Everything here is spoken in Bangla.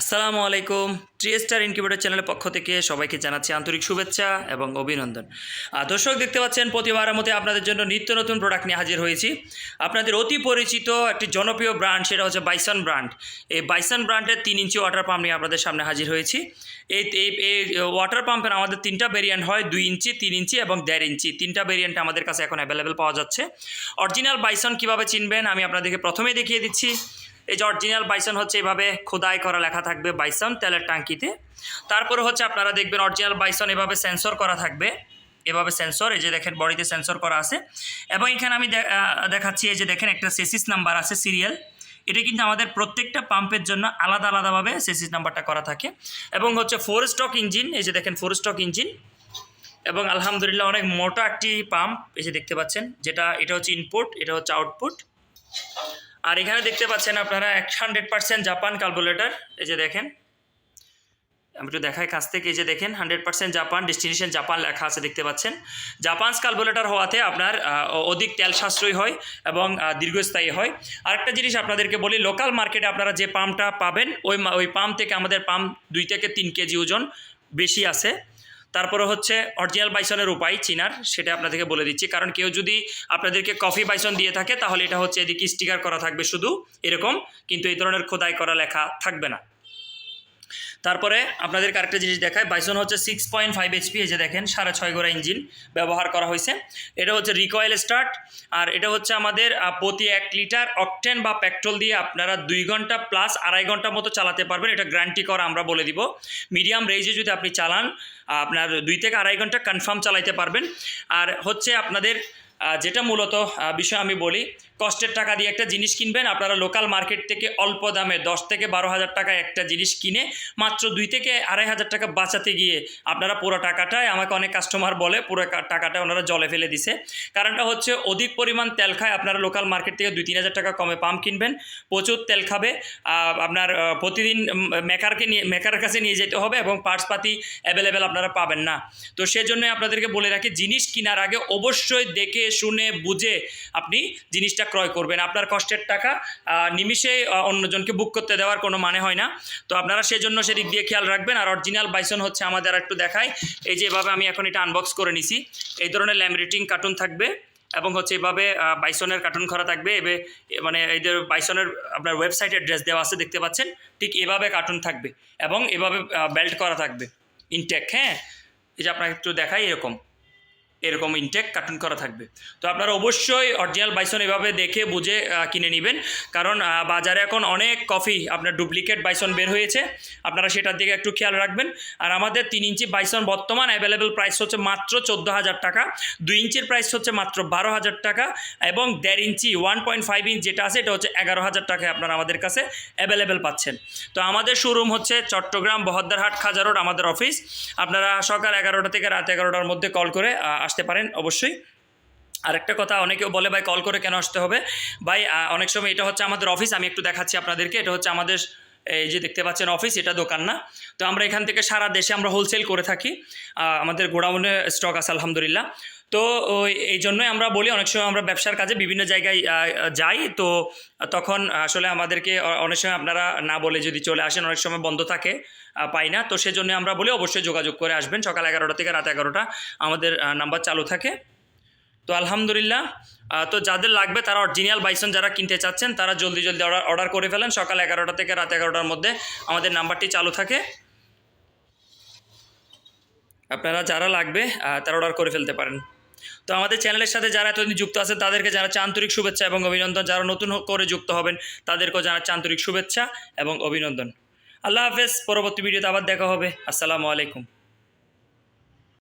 আসসালামু আলাইকুম। ট্রিস্টার ইনকিউবেটর চ্যানেলের পক্ষ থেকে সবাইকে জানাচ্ছি আন্তরিক শুভেচ্ছা এবং অভিনন্দন। দর্শক, দেখতে পাচ্ছেন প্রতিবারের মতো আপনাদের জন্য নিত্য নতুন প্রোডাক্ট নিয়ে হাজির হয়েছি। আপনাদের অতি পরিচিত একটি জনপ্রিয় ব্র্যান্ড, সেটা হচ্ছে বাইসন ব্র্যান্ড। এই বাইসন ব্র্যান্ডের 3 ইঞ্চি ওয়াটার পাম্প নিয়ে আপনাদের সামনে হাজির হয়েছি। এই ওয়াটার পাম্পের আমাদের 3টা ভেরিয়েন্ট হয়, 2 ইঞ্চি, 3 ইঞ্চি এবং 1.5 ইঞ্চি। 3টা ভেরিয়েন্ট আমাদের কাছে এখন অ্যাভেলেবেল পাওয়া যাচ্ছে। অরিজিনাল বাইসন কীভাবে চিনবেন আমি আপনাদেরকে প্রথমেই দেখিয়ে দিচ্ছি। এই যে অরিজিনাল বাইসন হচ্ছে এভাবে খোদাই করা লেখা থাকবে বাইসন তেলের ট্যাঙ্কিতে। তারপরে হচ্ছে আপনারা দেখবেন অরিজিনাল বাইসন এভাবে সেন্সর করা থাকবে, এভাবে সেন্সর, এই যে দেখেন বডিতে সেন্সর করা আছে। এবং এখানে আমি দেখাচ্ছি, এই যে দেখেন একটা সেসিস নাম্বার আছে, সিরিয়াল। এটা কিন্তু আমাদের প্রত্যেকটা পাম্পের জন্য আলাদা আলাদাভাবে সেসিস নাম্বারটা করা থাকে। এবং হচ্ছে 4 স্ট্রোক ইঞ্জিন, এই যে দেখেন 4 স্ট্রোক ইঞ্জিন। এবং আলহামদুলিল্লাহ অনেক মোটা একটি পাম্প, এই যে দেখতে পাচ্ছেন, এটা হচ্ছে ইনপুট, এটা হচ্ছে আউটপুট। আর এখানে দেখতে পাচ্ছেন আপনারা 100% জাপান কার্বোরেটর, এই যে দেখেন, আমি একটু দেখাই কাছ থেকে। এই যে দেখেন 100% জাপান, ডেস্টিনেশন জাপান লেখা আছে, দেখতে পাচ্ছেন। জাপানস কার্বোরেটর হওয়াতে আপনার অধিক তেল সাশ্রয়ী হয় এবং দীর্ঘস্থায়ী হয়। আরেকটা জিনিস আপনাদেরকে বলি, লোকাল মার্কেটে আপনারা যে পাম্পটা পাবেন ওই পাম্প থেকে আমাদের পাম্প 2 থেকে 3 কেজি ওজন বেশি আছে। তারপরে হচ্ছে অরিজিনাল বাইসনের উপায় চিনার, সেটা আপনাদেরকে বলে দিচ্ছি। কারণ কেউ যদি আপনাদেরকে কফি বাইসন দিয়ে থাকে তাহলে এটা হচ্ছে এদিকে স্টিকার করা থাকবে শুধু এরকম, কিন্তু এই ধরনের খোদাই করা লেখা থাকবে না। তারপরে আপনাদেরকে আরেকটা জিনিস দেখায়, বাইসন হচ্ছে 6.5 HP, এই যে দেখেন 6.5 গোড়া ইঞ্জিন ব্যবহার করা হয়েছে। এটা হচ্ছে রিকয়েল স্টার্ট। আর এটা হচ্ছে আমাদের প্রতি 1 লিটার অকটেন বা পেট্রোল দিয়ে আপনারা 2 ঘন্টা প্লাস 2.5 ঘন্টা মতো চালাতে পারবেন। এটা গ্যারান্টি করা আমরা বলে দিব। মিডিয়াম রেঞ্জে যদি আপনি চালান আপনার 2 থেকে 2.5 ঘন্টা কনফার্ম চালাইতে পারবেন। আর হচ্ছে আপনাদের যেটা মূলত বিষয় আমি বলি, কষ্টের টাকা দিয়ে একটা জিনিস কিনবেন, আপনারা লোকাল মার্কেট থেকে অল্প দামে 10 থেকে 12 হাজার টাকায় একটা জিনিস কিনে মাত্র 2 থেকে 2.5 হাজার টাকা বাঁচাতে গিয়ে আপনারা পুরো টাকাটাই, আমাকে অনেক কাস্টমার বলে পুরো টাকাটা ওনারা জলে ফেলে দিছে। কারণটা হচ্ছে অধিক পরিমাণ তেল খায়। আপনারা লোকাল মার্কেট থেকে 2-3 হাজার টাকা কমে পাম্প কিনবেন, প্রচুর তেল খাবে। আপনার প্রতিদিন মেকারের কাছে নিয়ে যেতে হবে এবং পার্টসপাতি অ্যাভেলেবেল আপনারা পাবেন না। তো সেজন্যই আপনাদেরকে বলে রাখি, জিনিস কেনার আগে অবশ্যই দেখে শুনে বুঝে আপনি জিনিসটা ক্রয় করবেন। আপনার কষ্টের টাকা নিমিষেই অন্যজনকে বুক করতে দেওয়ার কোনো মানে হয় না। তো আপনারা সেজন্য সেদিক দিয়ে খেয়াল রাখবেন। আর অরিজিনাল বাইসন হচ্ছে আমাদের একটু দেখাই, এই যে এভাবে আমি এখন এটা আনবক্স করে নিছি। এই ধরনের ল্যামিনেটিং কার্টুন থাকবে এবং হচ্ছে এভাবে বাইসনের কার্টুন করা থাকবে। মানে এদের বাইসনের আপনার ওয়েবসাইট অ্যাড্রেস দেওয়া আছে, দেখতে পাচ্ছেন। ঠিক এভাবে কার্টুন থাকবে এবং এভাবে বেল্ট করা থাকবে ইনটেক। হ্যাঁ, এই যে আপনাকে একটু দেখাই, এরকম ইনটেক কার্টুন করা থাকবে। তো আপনারা অবশ্যই অরিজিনাল বাইসন এভাবে দেখে বুঝে কিনে নেবেন। কারণ বাজারে এখন অনেক কফি আপনার ডুপ্লিকেট বাইসন বের হয়েছে, আপনারা সেটার দিকে একটু খেয়াল রাখবেন। আর আমাদের 3 ইঞ্চি বাইসন বর্তমান অ্যাভেলেবেল প্রাইস হচ্ছে মাত্র 14,000 টাকা, 2 ইঞ্চির প্রাইস হচ্ছে মাত্র 12,000 টাকা এবং 1.5 ইঞ্চি 1.5 ইঞ্চ যেটা আছে এটা হচ্ছে 11,000 টাকায় আপনারা আমাদের কাছে অ্যাভেলেবেল পাচ্ছেন। তো আমাদের শোরুম হচ্ছে চট্টগ্রাম বহদ্দারহাট খাজা রোড আমাদের অফিস। আপনারা সকাল 11টা থেকে রাত 11টার মধ্যে কল করে আসতে পারেন অবশ্যই। আরেকটা কথা, অনেকেও বলে ভাই কল করে কেন আসতে হবে। ভাই অনেক সময় এটা হচ্ছে আমাদের অফিস, আমি একটু দেখাচ্ছি আপনাদেরকে। এটা হচ্ছে আমাদের, এই যে দেখতে পাচ্ছেন অফিস, এটা দোকান না। তো আমরা এখান থেকে সারা দেশে আমরা হোলসেল করে থাকি, আমাদের গোডাউনে স্টক আছে আলহামদুলিল্লাহ। তো এই জন্যই আমরা বলি, অনেক সময় আমরা ব্যবসার কাজে বিভিন্ন জায়গায় যাই, তো তখন আসলে আমাদেরকে অনেক সময় আপনারা না বলে যদি চলে আসেন, অনেক সময় বন্ধ থাকে, পাই না। তো সেজন্য আমরা বলি অবশ্যই যোগাযোগ করে আসবেন। সকাল 11টা থেকে রাত 11টা আমাদের নাম্বার চালু থাকে। তো আলহামদুলিল্লাহ, তো যাদের লাগবে তারা অরিজিনাল বাইসন যারা কিনতে চাচ্ছেন তারা জলদি অর্ডার করে ফেলেন। সকাল 11টা থেকে রাত 11টার মধ্যে আমাদের নাম্বারটি চালু থাকে। আপনারা যারা লাগবে তারা অর্ডার করে ফেলতে পারেন। তো আমাদের চ্যানেলের সাথে যারা এতদিন যুক্ত আছেন তাদেরকে জানাচ্ছি আন্তরিক শুভেচ্ছা এবং অভিনন্দন। যারা নতুন করে যুক্ত হবেন তাদেরকেও জানাচ্ছি আন্তরিক শুভেচ্ছা এবং অভিনন্দন। আল্লাহ হাফেজ। পরবর্তী ভিডিওতে আবার দেখা হবে। আসসালামু আলাইকুম।